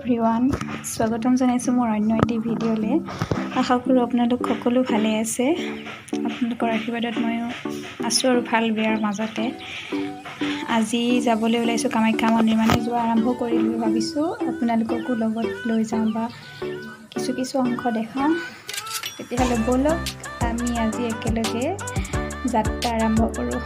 Everyone, স্বাগতম জনাইছোঁ মোৰ অন্য এটি ভিডিঅ'লৈ। আশা কৰোঁ আপোনালোক সকলো ভালে আছে। আপোনালোকৰ আশীৰ্বাদত ময়ো আছোঁ আৰু ভাল বেয়াৰ মাজতে। আজি যাবলৈ ওলাইছোঁ কামাখ্যা মন্দিৰ, মানে যোৱা আৰম্ভ কৰিলোঁ। ভাবিছোঁ আপোনালোককো লগত লৈ যাওঁ বা কিছু অংশ দেখাওঁ। তেতিয়াহ'লে ব'লক আমি আজি একেলগে যাত্ৰা আৰম্ভ কৰোঁ।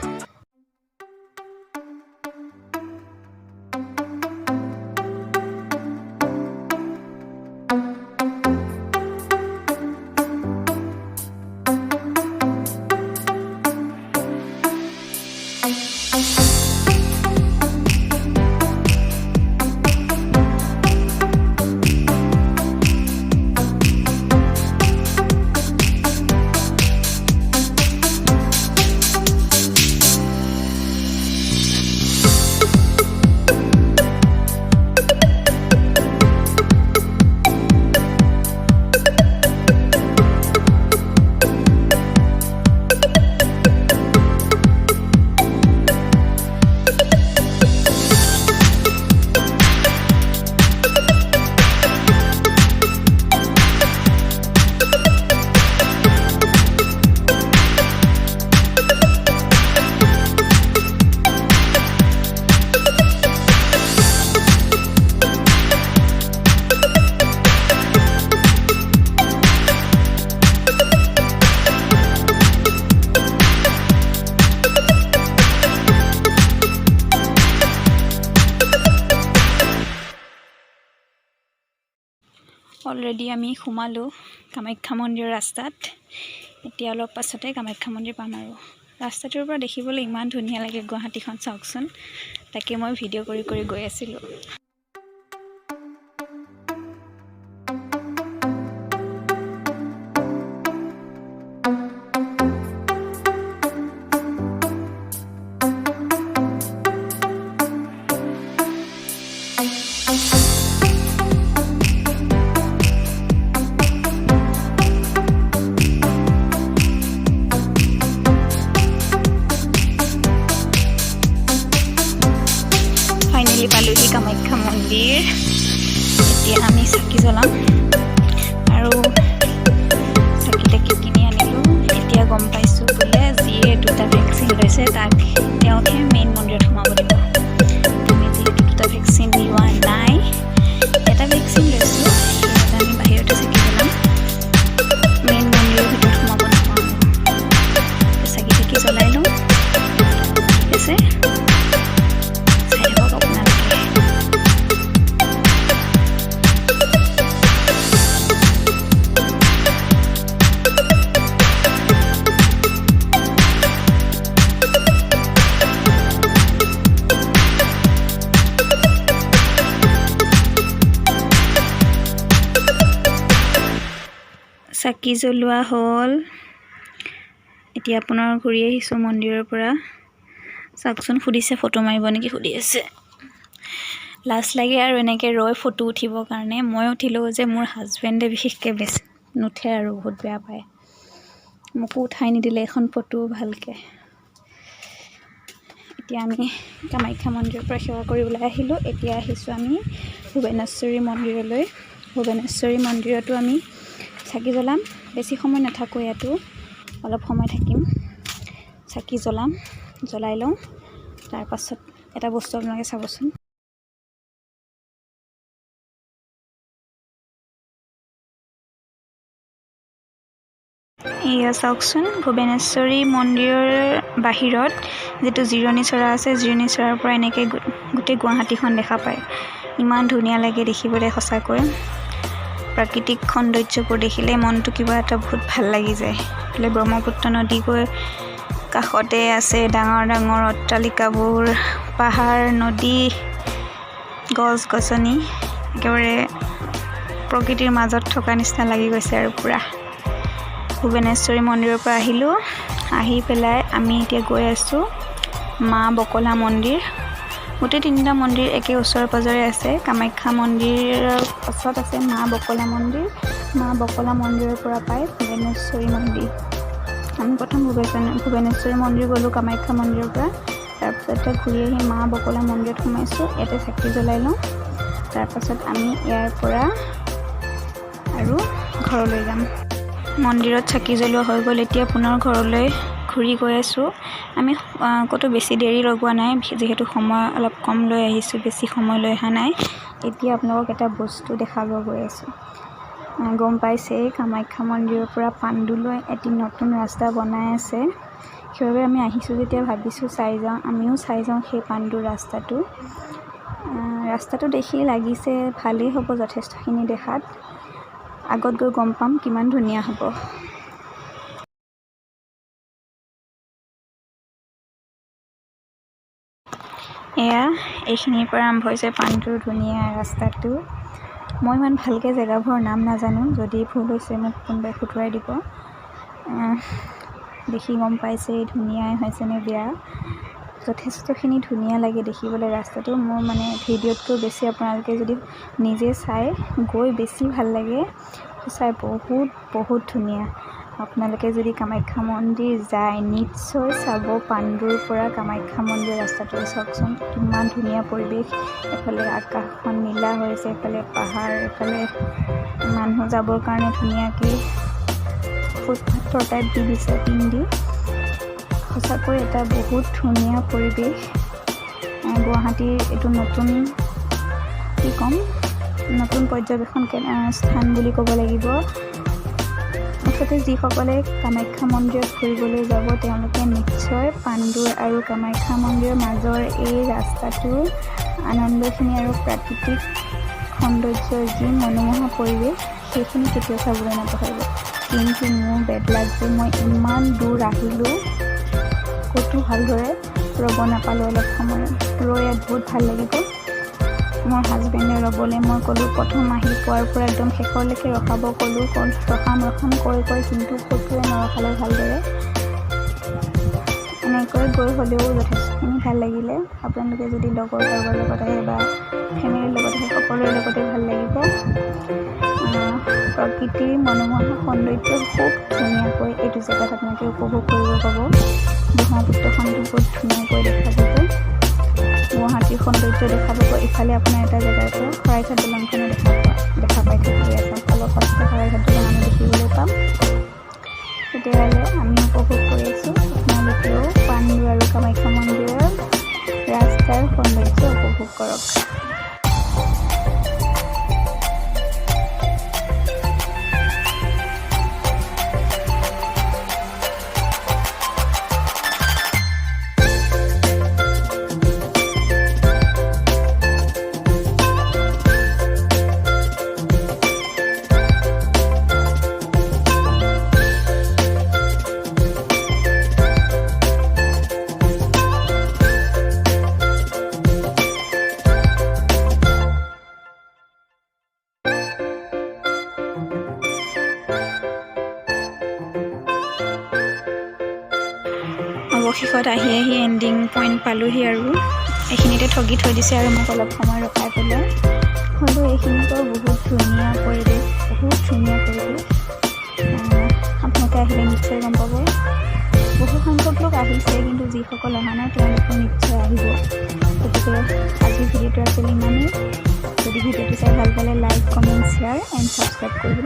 অলৰেডি আমি সোমালোঁ কামাখ্যা মন্দিৰৰ ৰাস্তাত। এতিয়া অলপ পাছতে কামাখ্যা মন্দিৰ পাম আৰু। ৰাস্তাটোৰ পৰা দেখিবলৈ ইমান ধুনীয়া লাগে গুৱাহাটীখন, চাওকচোন। তাকে মই ভিডিঅ' কৰি গৈ আছিলোঁ। পালোহি কামাখ্যা মন্দিৰ। এতিয়া আমি চাকি জ্বলাম আৰু চাকি কিনি আনিলোঁ। এতিয়া গম পাইছোঁ বোলে যিয়ে 2টা ভেকচিন লৈছে তাক তেওঁকহে মেইন মন্দিৰত সোমাব দিব। আমি যিহেতু 2টা ভেকচিন লোৱা নাই, এটা ভেকচিন লৈছোঁ, সেইটা আমি বাহিৰতে চাকি জ্বলাম, মেইন মন্দিৰৰ ভিতৰত সোমাব নাপাওঁ। চাকি জ্বলাই লওঁ, ঠিক আছে। চাকি জ্বলোৱা হ'ল। এতিয়া আপোনাৰ ঘূৰি আহিছোঁ মন্দিৰৰ পৰা। চাওকচোন, সুধিছে ফটো মাৰিব নেকি সুধি আছে। লাজ লাগে আৰু এনেকৈ ৰৈ ফটো উঠিবৰ কাৰণে। মই উঠিলোঁ যে মোৰ হাজবেণ্ডে বিশেষকৈ বেছি নুঠে আৰু বহুত বেয়া পায়। মোকো উঠাই নিদিলে এখন ফটো ভালকৈ। এতিয়া আমি কামাখ্যা মন্দিৰৰ পৰা সেৱা কৰি ওলাই আহিলোঁ। এতিয়া আহিছোঁ আমি ভুৱনেশ্বৰী মন্দিৰলৈ। ভুৱনেশ্বৰী মন্দিৰতো আমি চাকি জ্বলাম। বেছি সময় নাথাকোঁ ইয়াতো, অলপ সময় থাকিম। চাকি জ্বলাই লওঁ। তাৰপাছত এটা বস্তু আপোনালোকে চাবচোন। এয়া চাওকচোন, ভুৱনেশ্বৰী মন্দিৰৰ বাহিৰত যিটো জিৰণি চৰা আছে, জিৰণি চৰাৰ পৰা এনেকৈ গোটেই গুৱাহাটীখন দেখা পায়। ইমান ধুনীয়া লাগে দেখিবলৈ সঁচাকৈ। প্ৰাকৃতিক সৌন্দৰ্যবোৰ দেখিলে মনটো কিবা এটা বহুত ভাল লাগি যায়। বোলে ব্ৰহ্মপুত্ৰ নদী গৈ কাষতে আছে, ডাঙৰ অট্টালিকাবোৰ, পাহাৰ, নদী, গছ-গছনি, একেবাৰে প্ৰকৃতিৰ মাজত থকা নিচিনা লাগি গৈছে আৰু পূৰা। ভুৱনেশ্বৰী মন্দিৰৰ পৰা আহিলোঁ। আহি পেলাই আমি এতিয়া গৈ আছোঁ মা বকলা মন্দিৰ। গোটেই 3টা মন্দিৰ একে ওচৰে পাজৰে আছে। কামাখ্যা মন্দিৰৰ পাছত আছে মা বকলা মন্দিৰ। মা বকলা মন্দিৰৰ পৰা পায় ভুৱনেশ্বৰী মন্দিৰ। আমি প্ৰথম ভুৱনেশ্বৰী মন্দিৰ গ'লোঁ কামাখ্যা মন্দিৰৰ পৰা। তাৰপিছতে ঘূৰি আহি মা বকলা মন্দিৰত সোমাইছোঁ। ইয়াতে চাকি জ্বলাই লওঁ। তাৰপাছত আমি ইয়াৰ পৰা আৰু ঘৰলৈ যাম। মন্দিৰত চাকি জ্বলোৱা হৈ গ'ল, এতিয়া পুনৰ ঘৰলৈ ঘূৰি গৈ আছোঁ। আমি ক'তো বেছি দেৰি লগোৱা নাই, যিহেতু সময় অলপ কম লৈ আহিছোঁ, বেছি সময় লৈ অহা নাই। এতিয়া আপোনালোকক এটা বস্তু দেখাব গৈ আছোঁ। গম পাইছে, কামাখ্যা মন্দিৰৰ পৰা পাণ্ডুলৈ এটি নতুন ৰাস্তা বনাই আছে। সেইবাবে আমি আহিছোঁ যেতিয়া ভাবিছোঁ আমিও চাই যাওঁ সেই পাণ্ডুৰ ৰাস্তাটো। ৰাস্তাটো দেখি লাগিছে ভালেই হ'ব যথেষ্টখিনি দেখাত। আগত গৈ গম পাম কিমান ধুনীয়া হ'ব। এইখিনিৰ পৰা আৰম্ভ হৈছে পাণ্ডুৰ ধুনীয়া ৰাস্তাটো। মই ইমান ভালকৈ জেগাবোৰৰ নাম নাজানো, যদি ভুল হৈছে মোক কোনোবাই শুধৰাই দিব। দেখি গম পাইছে ধুনীয়াই হৈছেনে বেয়া। যথেষ্টখিনি ধুনীয়া লাগে দেখিবলৈ ৰাস্তাটো। মোৰ ভিডিঅ'তকৈ বেছি আপোনালোকে যদি নিজে চাই গৈ বেছি ভাল লাগে। সঁচাই বহুত ধুনীয়া। আপোনালোকে যদি কামাখ্যা মন্দিৰ যায় নিশ্চয় চাব, পাণ্ডুৰ পৰা কামাখ্যা মন্দিৰ ৰাস্তাটো চাওকচোন, কিমান ধুনীয়া পৰিৱেশ। এফালে আকাশখন নীলা হৈছে, এফালে পাহাৰ, এফালে মানুহ যাবৰ কাৰণে ধুনীয়াকৈ ফুটপাথৰ টাইপ দি দিছে টিং দি। সঁচাকৈ এটা বহুত ধুনীয়া পৰিৱেশ। গুৱাহাটীৰ এইটো নতুন পৰ্যবেক্ষণ স্থান বুলি ক'ব লাগিব। মুঠতে যিসকলে কামাখ্যা মন্দিৰত ফুৰিবলৈ যাব তেওঁলোকে নিশ্চয় পাণ্ডু আৰু কামাখ্যা মন্দিৰৰ মাজৰ এই ৰাস্তাটোৰ আনন্দখিনি আৰু প্ৰাকৃতিক সৌন্দৰ্যৰ যি মনোমোহা পৰিৱেশ সেইখিনি কেতিয়াও চাবলৈ নাপাহৰিব। কিন্তু মোৰ বেড লাগ যে মই ইমান দূৰ আহিলোঁ, ক'তো ভালদৰে ৰ'ব নাপালোঁ। অলপ সময় ৰৈ ইয়াত বহুত ভাল লাগিব। মোৰ হাজবেণ্ডে ৰ'বলৈ মই ক'লোঁ, প্ৰথম আহি পোৱাৰ পৰা একদম শেষলৈকে ৰখাব ক'লোঁ, ৰখাম কৈ কিন্তু ক'তোৱে নৰখালে ভালদৰে। এনেকৈ গৈ হ'লেও যথেষ্টখিনি ভাল লাগিলে। আপোনালোকে যদি লগৰ কাৰোবাৰ লগত আহে বা ফেমিলিৰ লগত আহে সকলোৰে লগতে ভাল লাগিব। প্ৰকৃতিৰ মনোমোহা সৌন্দৰ্য খুব ধুনীয়াকৈ এইটো জেগাত আপোনালোকে উপভোগ কৰিব পাব। ব্ৰহ্মপুত্ৰখনটো বহুত ধুনীয়াকৈ দেখা পাব, গুৱাহাটীৰ সৌন্দৰ্য দেখা পাব। ইফালে আপোনাৰ এটা জেগাৰ পৰা শৰাইঘাট দলংখনো দেখা পাই থাকি আছে। অলপ পাছতে শৰাইঘাট দলং আমি দেখিবলৈ পাম। তেতিয়াহ'লে আমি উপভোগ কৰি আছোঁ, আপোনালোকেও পাণ্ডু আৰু কামাখ্যা মন্দিৰৰ ৰাস্তাৰ সৌন্দৰ্য উপভোগ কৰক। অৱশেষত আহি এণ্ডিং পইণ্ট পালোঁহি আৰু এইখিনিতে ঠগি থৈ দিছে আৰু মোক অলপ সময় ৰখাই পেলাই। হ'লেও এইখিনিতো বহুত ধুনীয়া পৰিৱেশ। আপোনালোকে আহিলে নিশ্চয় গম পাব। বহু সংখ্যক লোক আহিছে, কিন্তু যিসকল অহা নাই তেওঁলোকো নিশ্চয় আহিব। গতিকে আজিৰ ভিডিঅ'টো আছিল ইমানেই। যদি ভিডিঅ'টো চাই ভাল পালে like, comment, share and subscribe কৰিব।